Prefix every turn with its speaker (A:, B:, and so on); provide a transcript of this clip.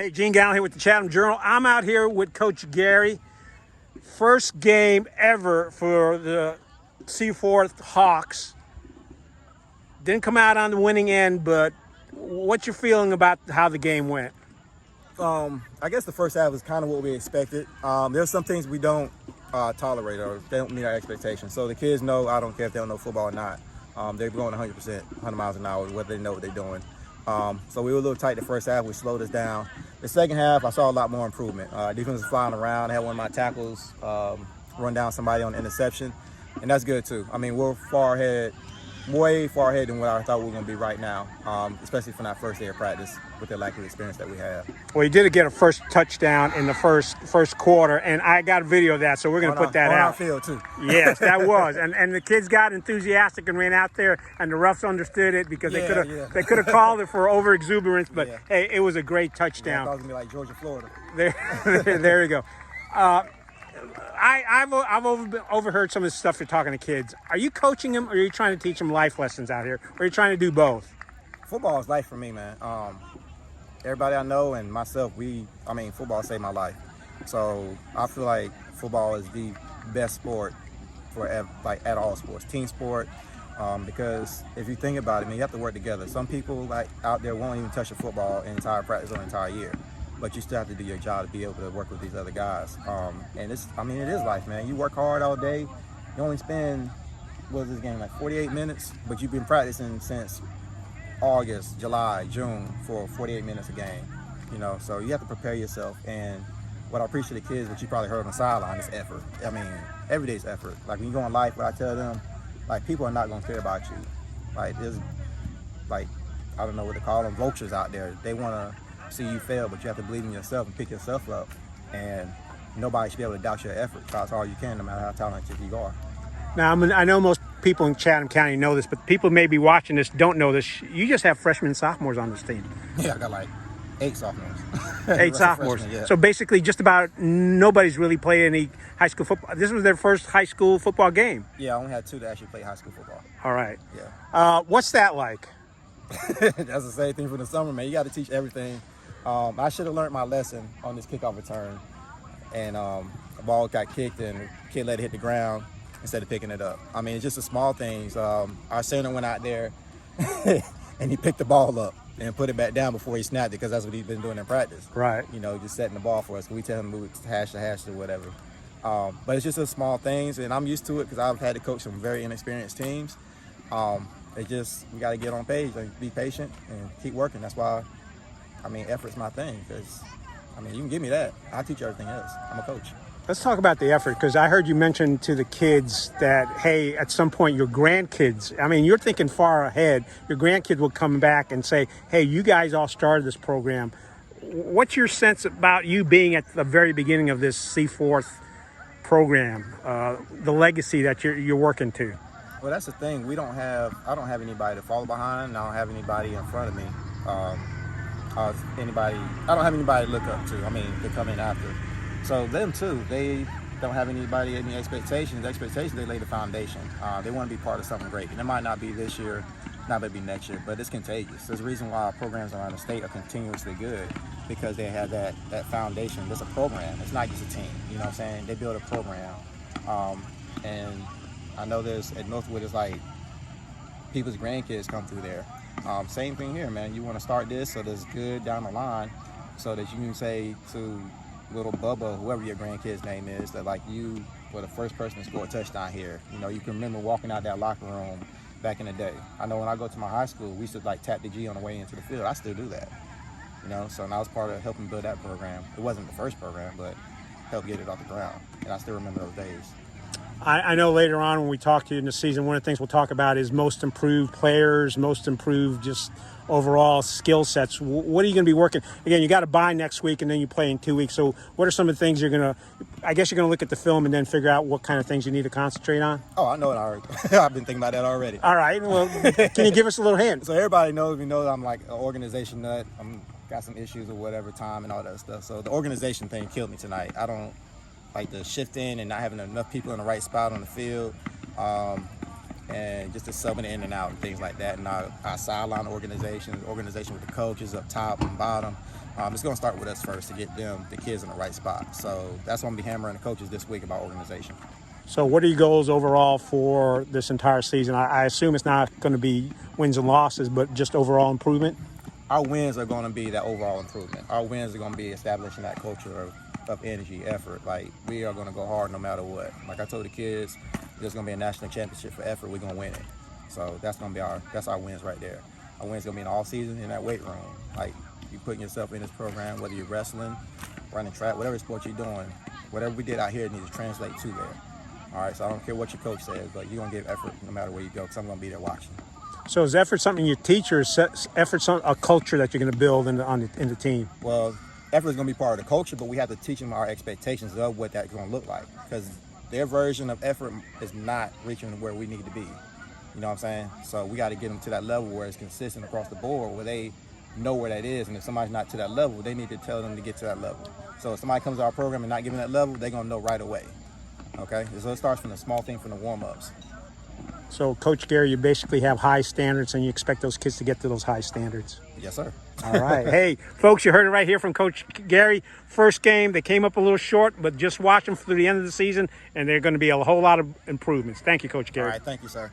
A: Hey, Gene Galin here with the Chatham Journal. I'm out here with Coach Gary. First game ever for the Seaforth Hawks. Didn't come out on the winning end, but what's your feeling about how the game went?
B: I guess the first half was kind of what we expected. There's some things we don't tolerate or they don't meet our expectations. So the kids know, I don't care if they don't know football or not. They're going 100%, 100 miles an hour, whether they know what they're doing. So we were a little tight the first half. We slowed us down. The second half, I saw a lot more improvement. Defense was flying around. I had one of my tackles run down somebody on the interception, and that's good too. I mean, we're far ahead, way far ahead than what I thought we were going to be right now, especially from that first day of practice with the lack of experience that we have.
A: Well, you did get a first touchdown in the first quarter, and I got a video of that, so we're going to put that out.
B: On our field, too.
A: Yes, that was. And the kids got enthusiastic and ran out there, and the refs understood it because they could have called it for over-exuberance, but, hey, it was a great touchdown.
B: Yeah, I thought it was going to be like Georgia, Florida.
A: There you go. I've overheard some of the stuff you're talking to kids. Are you coaching them, or are you trying to teach them life lessons out here, or are you trying to do both?
B: Football is life for me, man. Everybody I know and myself, football saved my life. So I feel like football is the best sport for at all sports, team sport. Because if you think about it, you have to work together. Some people out there won't even touch a football in entire practice or entire year. But you still have to do your job to be able to work with these other guys. And it is life, man. You work hard all day. You only spend, what is this game, like 48 minutes? But you've been practicing since August, July, June for 48 minutes a game. So you have to prepare yourself. And what I appreciate the kids, what you probably heard on the sideline, is effort. I mean, every day's effort. Like when you go in life, what I tell them, people are not going to care about you. There's I don't know what to call them, vultures out there. They want to see you fail, but you have to believe in yourself and pick yourself up. And nobody should be able to doubt your effort. Try as hard as you can, no matter how talented you are.
A: Now, I know most people in Chatham County know this, but people may be watching this don't know this. You just have freshmen and sophomores on this team.
B: Yeah, I got 8 sophomores.
A: 8 sophomores.
B: Freshmen, yeah.
A: So basically just about nobody's really played any high school football. This was their first high school football game.
B: Yeah, I only had 2 that actually played high school football.
A: All right.
B: Yeah.
A: What's that like?
B: That's the same thing for the summer, man. You got to teach everything. I should have learned my lesson on this kickoff return. And the ball got kicked and the kid let it hit the ground instead of picking it up. I mean, it's just the small things. Our center went out there and he picked the ball up and put it back down before he snapped it, because that's what he's been doing in practice.
A: Right.
B: Just setting the ball for us. We tell him to move it hash to hash or whatever. But it's just the small things, and I'm used to it because I've had to coach some very inexperienced teams. We got to get on page and be patient and keep working. That's why, effort's my thing, because, you can give me that. I'll teach you everything else. I'm a coach.
A: Let's talk about the effort, because I heard you mention to the kids that, hey, at some point your grandkids, you're thinking far ahead. Your grandkids will come back and say, hey, you guys all started this program. What's your sense about you being at the very beginning of this Seaforth program, the legacy that you're working to?
B: Well, that's the thing. I don't have anybody to follow behind, and I don't have anybody in front of me. I don't have anybody to look up to, to come in after. So them too, they don't have any expectations. The expectations, they lay the foundation. They want to be part of something great. And it might not be this year, not maybe next year, but it's contagious. There's a reason why our programs around the state are continuously good, because they have that foundation. There's a program. It's not just a team. You know what I'm saying? They build a program. And I know at Northwood, it's like people's grandkids come through there. Same thing here, man. You want to start this so that's good down the line, so that you can say to little Bubba, whoever your grandkid's name is, that you were the first person to score a touchdown here. You can remember walking out that locker room back in the day. I know when I go to my high school, we used to tap the G on the way into the field. I still do that. So I was part of helping build that program. It wasn't the first program, but helped get it off the ground. And I still remember those days.
A: I know later on when we talk to you in the season, one of the things we'll talk about is most improved players, most improved just overall skill sets. What are you going to be working? Again, you got to bye next week and then you play in 2 weeks. So what are some of the things you're going to look at the film and then figure out what kind of things you need to concentrate on?
B: Oh, I know it already. I've been thinking about that already.
A: All right. Well, can you give us a little hint?
B: So everybody knows that I'm an organization nut. I'm got some issues or whatever, time and all that stuff. So the organization thing killed me tonight. I don't like the shifting and not having enough people in the right spot on the field. and just the subbing in and out and things like that. And our sideline organization with the coaches up top and bottom. It's going to start with us first to get the kids in the right spot. So that's what I'm going to be hammering the coaches this week about organization.
A: So what are your goals overall for this entire season? I assume it's not going to be wins and losses, but just overall improvement?
B: Our wins are going to be that overall improvement. Our wins are going to be establishing that culture of energy, effort. Like, we are going to go hard no matter what. Like I told the kids, there's going to be a national championship for effort. We're going to win it. So that's going to be that's our wins right there. Our wins going to be in the off season in that weight room. Like, you putting yourself in this program, whether you're wrestling, running track, whatever sport you're doing, whatever we did out here needs to translate to there. All right, so I don't care what your coach says, but you're going to give effort no matter where you go, because I'm going to be there watching.
A: So is effort something you teach, or is effort a culture that you're going to build in the team?
B: Well, effort is going to be part of the culture, but we have to teach them our expectations of what that's going to look like, because their version of effort is not reaching where we need to be. You know what I'm saying? So we got to get them to that level where it's consistent across the board, where they know where that is, and if somebody's not to that level, they need to tell them to get to that level. So if somebody comes to our program and not giving that level, they're going to know right away. Okay? So it starts from the small thing, from the warm-ups.
A: So, Coach Gary, you basically have high standards, and you expect those kids to get to those high standards.
B: Yes, sir.
A: All right. Hey, folks, you heard it right here from Coach Gary. First game, they came up a little short, but just watch them through the end of the season, and they're going to be a whole lot of improvements. Thank you, Coach Gary.
B: All right. Thank you, sir.